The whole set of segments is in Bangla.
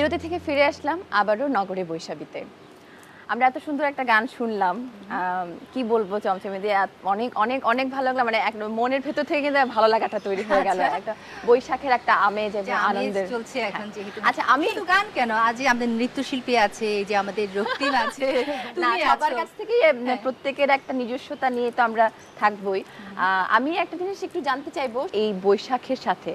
বিরতি থেকে ফিরে আসলাম আবারও নগরে বৈশাখীতে। আমরা এত সুন্দর একটা গান শুনলাম, কি বলবো চমচমে দিয়ে অনেক অনেক অনেক ভালো লাগলো। মানে একদম মনের ভেতর থেকে কিন্তু ভালো লাগাটা তৈরি হয়ে গেল, একটা বৈশাখের একটা আমেজ এবং আনন্দের চলছে এখন যেহেতু। আচ্ছা, আমি শুধু গান কেন, আজ আমাদের নৃত্যশিল্পী আছে, এই যে আমাদের রক্তিম আছে, না তুমি সবার আছো। কাছ থেকে প্রত্যেকের একটা নিজস্বতা নিয়ে তো আমরা থাকবোই। আমি একটা জিনিস একটু জানতে চাইবো, এই বৈশাখের সাথে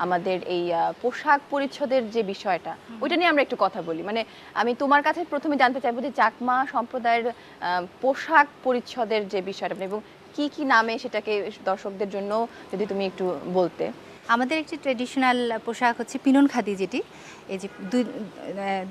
আমাদের এই পোশাক পরিচ্ছদের যে বিষয়টা, ওইটা নিয়ে আমরা একটু কথা বলি। মানে আমি তোমার কাছে প্রথমে জানতে চাইবো যে চাকমা সম্প্রদায়ের পোশাক পরিচ্ছদের যে বিষয়টা এবং কি কি নামে সেটাকে দর্শকদের জন্য যদি তুমি একটু বলতে। আমাদের একটি ট্রেডিশনাল পোশাক হচ্ছে পিনন খাদি, যেটি এই যে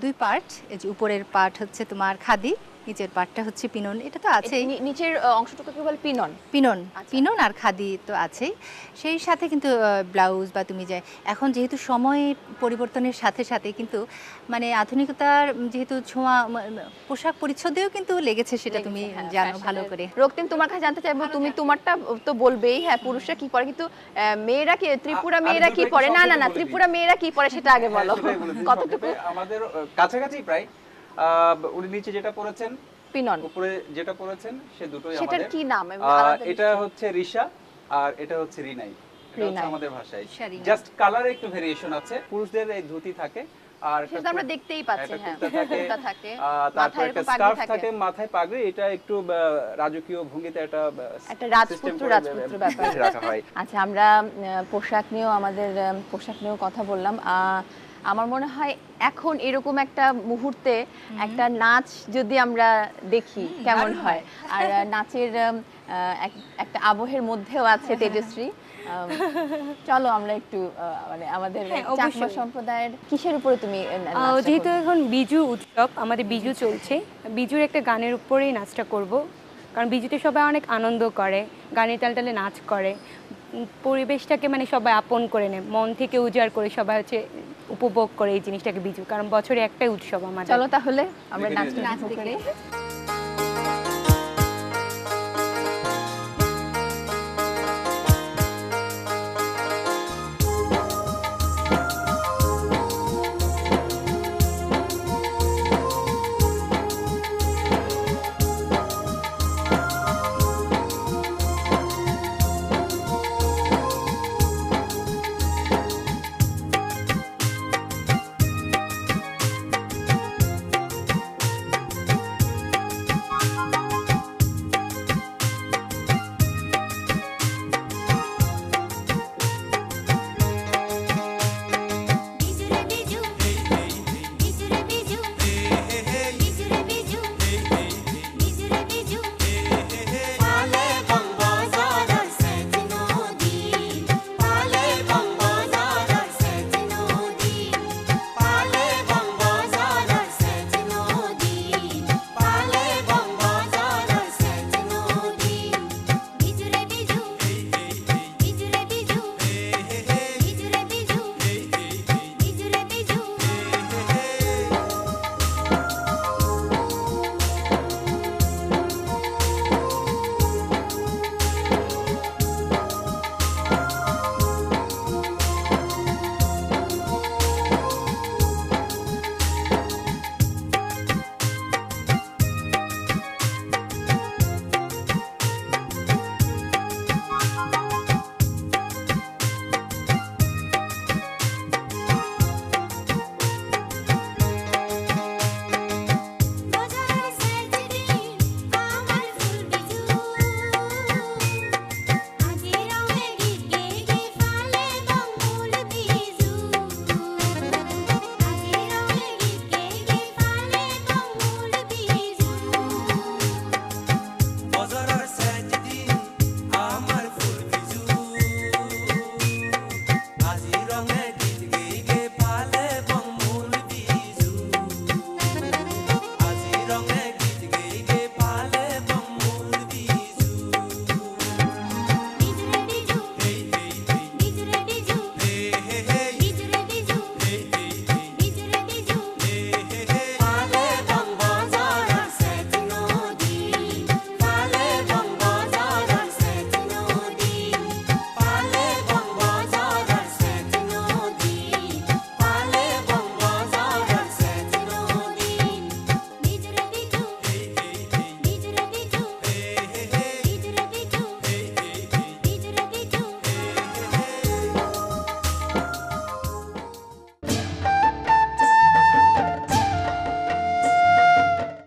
দুই পার্ট, এই যে উপরের পার্ট হচ্ছে তোমার খাদি, নিচের পার্টটা হচ্ছে পিনন। এটা তো আছেই, নিচের অংশটুকুকে বলে পিনন। পিনন পিনন আর খাদি তো আছেই। সেই সাথে কিন্তু ব্লাউজ বা তুমি যে এখন যেহেতু সময় পরিবর্তনের সাথে সাথে কিন্তু মানে আধুনিকতার যেহেতু ছোঁয়া পোশাক পরিচ্ছদেও কিন্তু লেগেছে, সেটা তুমি জানো ভালো করে। রক্তিম, তোমার কাছে জানতে চাইবো, তুমি তোমারটা তো বলবেই, হ্যাঁ পুরুষরা কি পরে, কিন্তু মেয়েরা কি, ত্রিপুরা মেয়েরা কি পরে? না না না, ত্রিপুরা মেয়েরা কি পরে সেটা আগে বলো। কতটুকু? আমাদের কাছাকাছি প্রায়। উনি নিচে যেটা পরেছেন, পিনন, উপরে যেটা পরেছেন, সে দুটোই সেটার আমাদের। কি নাম? এটা হচ্ছে রিশা আর এটা হচ্ছে রিনাই। এটা হচ্ছে রিনাই। আমাদের ভাষায়। শাড়ি না। জাস্ট কালারে একটু ভেরিয়েশন আছে। পুরুষদের এই ধুতি থাকে আর একটা সেটা আমরা দেখতেই পাচ্ছি, একটা হ্যাঁ, কুর্তা থাকে, কুর্তা থাকে, তারপর মাথায় একটা এরকম পাগড়ি স্কার্ফ থাকে। থাকে, মাথায় পাগড়ি। এটা একটু রাজকীয় ভঙ্গিতে একটা রাজপুত্র রাজপুত্র ব্যাপার রাখা হয়। আচ্ছা, আমরা পোশাক নিয়েও আমাদের পোশাক নিয়েও কথা বললাম। আমার মনে হয় এখন এরকম একটা মুহূর্তে একটা নাচ যদি আমরা দেখি কেমন হয়। আর নাচের একটা আবহের মধ্যেও আছে তেজশ্রী। চলো আমরা একটু মানে আমাদের চাকমা সম্প্রদায়ের কিসের উপরে তুমি নাচটা যেহেতু করবে? এখন বিজু উৎসব, আমাদের বিজু চলছে, বিজুর একটা গানের উপরেই নাচটা করব। কারণ বিজুতে সবাই অনেক আনন্দ করে, গানের তালে তালে নাচ করে, পরিবেশটাকে মানে সবাই আপন করে নেয়, মন থেকে উজাড় করে সবাই হচ্ছে উপভোগ করে এই জিনিসটাকে বিজু, কারণ বছরে একটাই উৎসব আমাদের। চলো তাহলে আমরা নাচটা নাচ উপভোগ করি। দেখে